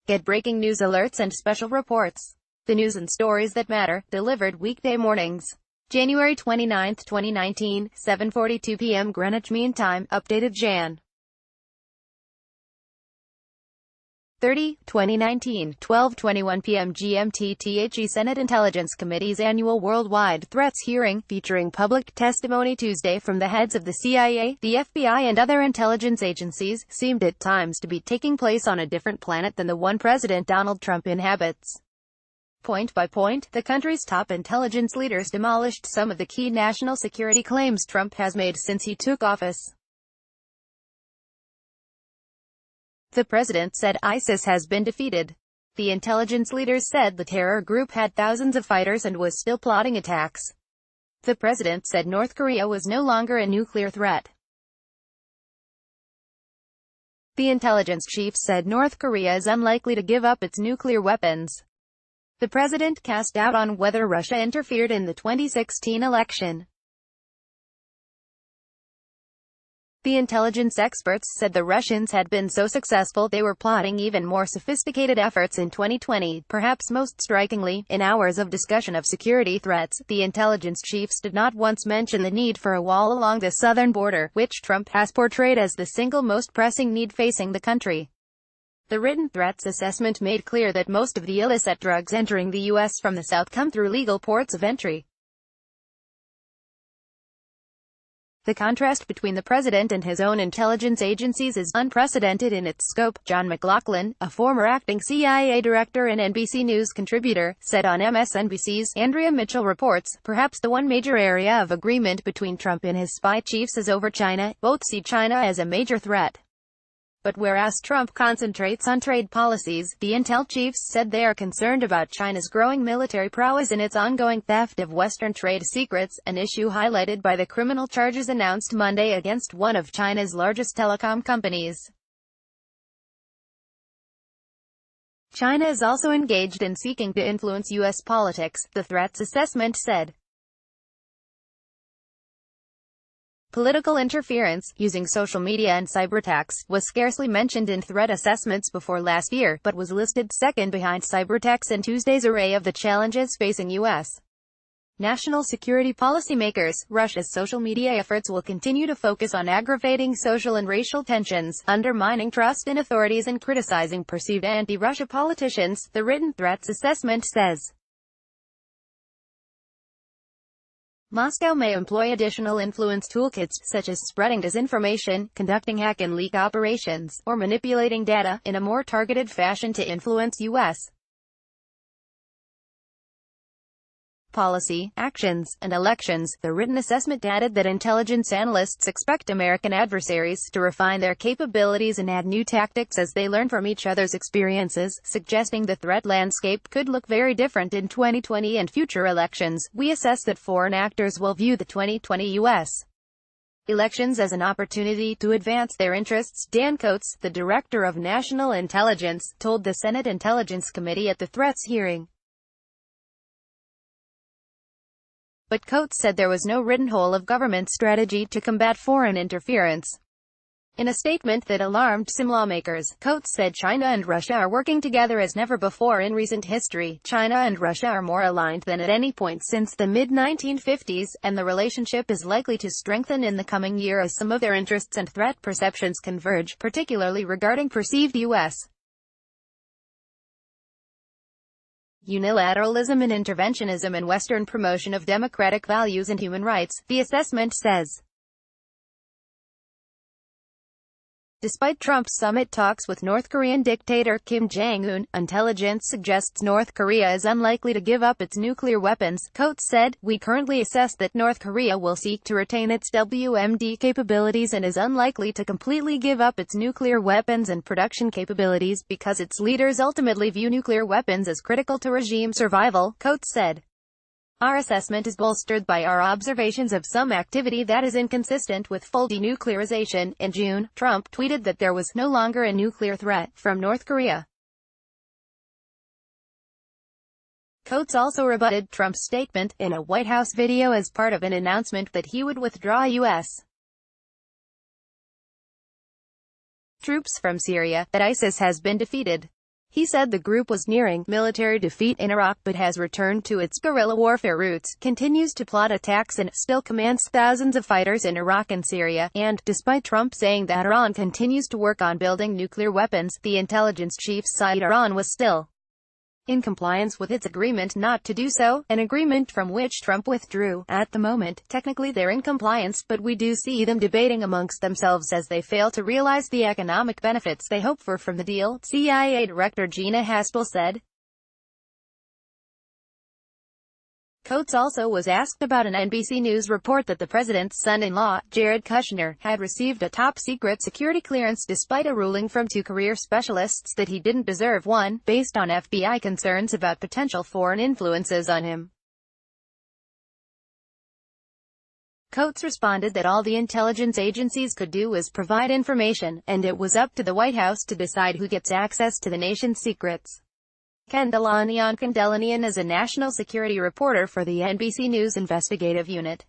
Get breaking news alerts and special reports. The news and stories that matter, delivered weekday mornings. January 29, 2019, 7:42 p.m. Greenwich Mean Time, updated Jan. 30, 2019, 12:21 p.m. GMT. The Senate Intelligence Committee's annual Worldwide Threats hearing, featuring public testimony Tuesday from the heads of the CIA, the FBI and other intelligence agencies, seemed at times to be taking place on a different planet than the one President Donald Trump inhabits. Point by point, the country's top intelligence leaders demolished some of the key national security claims Trump has made since he took office. The president said ISIS has been defeated. The intelligence leaders said the terror group had thousands of fighters and was still plotting attacks. The president said North Korea was no longer a nuclear threat. The intelligence chief said North Korea is unlikely to give up its nuclear weapons. The president cast doubt on whether Russia interfered in the 2016 election. The intelligence experts said the Russians had been so successful they were plotting even more sophisticated efforts in 2020. Perhaps most strikingly, in hours of discussion of security threats, the intelligence chiefs did not once mention the need for a wall along the southern border, which Trump has portrayed as the single most pressing need facing the country. The written threats assessment made clear that most of the illicit drugs entering the U.S. from the south come through legal ports of entry. The contrast between the president and his own intelligence agencies is unprecedented in its scope, John McLaughlin, a former acting CIA director and NBC News contributor, said on MSNBC's Andrea Mitchell Reports. Perhaps the one major area of agreement between Trump and his spy chiefs is over China. Both see China as a major threat. But whereas Trump concentrates on trade policies, the intel chiefs said they are concerned about China's growing military prowess and its ongoing theft of Western trade secrets, an issue highlighted by the criminal charges announced Monday against one of China's largest telecom companies. China is also engaged in seeking to influence U.S. politics, the threats assessment said. Political interference, using social media and cyberattacks, was scarcely mentioned in threat assessments before last year, but was listed second behind cyberattacks in Tuesday's array of the challenges facing U.S. national security policymakers. Russia's social media efforts will continue to focus on aggravating social and racial tensions, undermining trust in authorities and criticizing perceived anti-Russia politicians, the written threats assessment says. Moscow may employ additional influence toolkits, such as spreading disinformation, conducting hack and leak operations, or manipulating data, in a more targeted fashion to influence U.S. policy, actions, and elections. The written assessment added that intelligence analysts expect American adversaries to refine their capabilities and add new tactics as they learn from each other's experiences, suggesting the threat landscape could look very different in 2020 and future elections. We assess that foreign actors will view the 2020 U.S. elections as an opportunity to advance their interests, Dan Coats, the director of national intelligence, told the Senate Intelligence Committee at the threats hearing. But Coats said there was no written whole-of-government strategy to combat foreign interference. In a statement that alarmed some lawmakers, Coats said China and Russia are working together as never before in recent history. China and Russia are more aligned than at any point since the mid-1950s, and the relationship is likely to strengthen in the coming year as some of their interests and threat perceptions converge, particularly regarding perceived U.S. unilateralism and interventionism and Western promotion of democratic values and human rights, the assessment says. Despite Trump's summit talks with North Korean dictator Kim Jong-un, intelligence suggests North Korea is unlikely to give up its nuclear weapons. Coats said, "We currently assess that North Korea will seek to retain its WMD capabilities and is unlikely to completely give up its nuclear weapons and production capabilities because its leaders ultimately view nuclear weapons as critical to regime survival," Coats said. Our assessment is bolstered by our observations of some activity that is inconsistent with full denuclearization. In June, Trump tweeted that there was no longer a nuclear threat from North Korea. Coats also rebutted Trump's statement in a White House video as part of an announcement that he would withdraw U.S. troops from Syria, that ISIS has been defeated. He said the group was nearing military defeat in Iraq but has returned to its guerrilla warfare roots, continues to plot attacks and still commands thousands of fighters in Iraq and Syria, and, despite Trump saying that Iran continues to work on building nuclear weapons, the intelligence chief said Iran was still in compliance with its agreement not to do so, an agreement from which Trump withdrew. At the moment, technically they're in compliance, but we do see them debating amongst themselves as they fail to realize the economic benefits they hope for from the deal, CIA Director Gina Haspel said. Coates also was asked about an NBC News report that the president's son-in-law, Jared Kushner, had received a top-secret security clearance despite a ruling from two career specialists that he didn't deserve one, based on FBI concerns about potential foreign influences on him. Coates responded that all the intelligence agencies could do was provide information, and it was up to the White House to decide who gets access to the nation's secrets. Ken Delanian is a national security reporter for the NBC News investigative unit.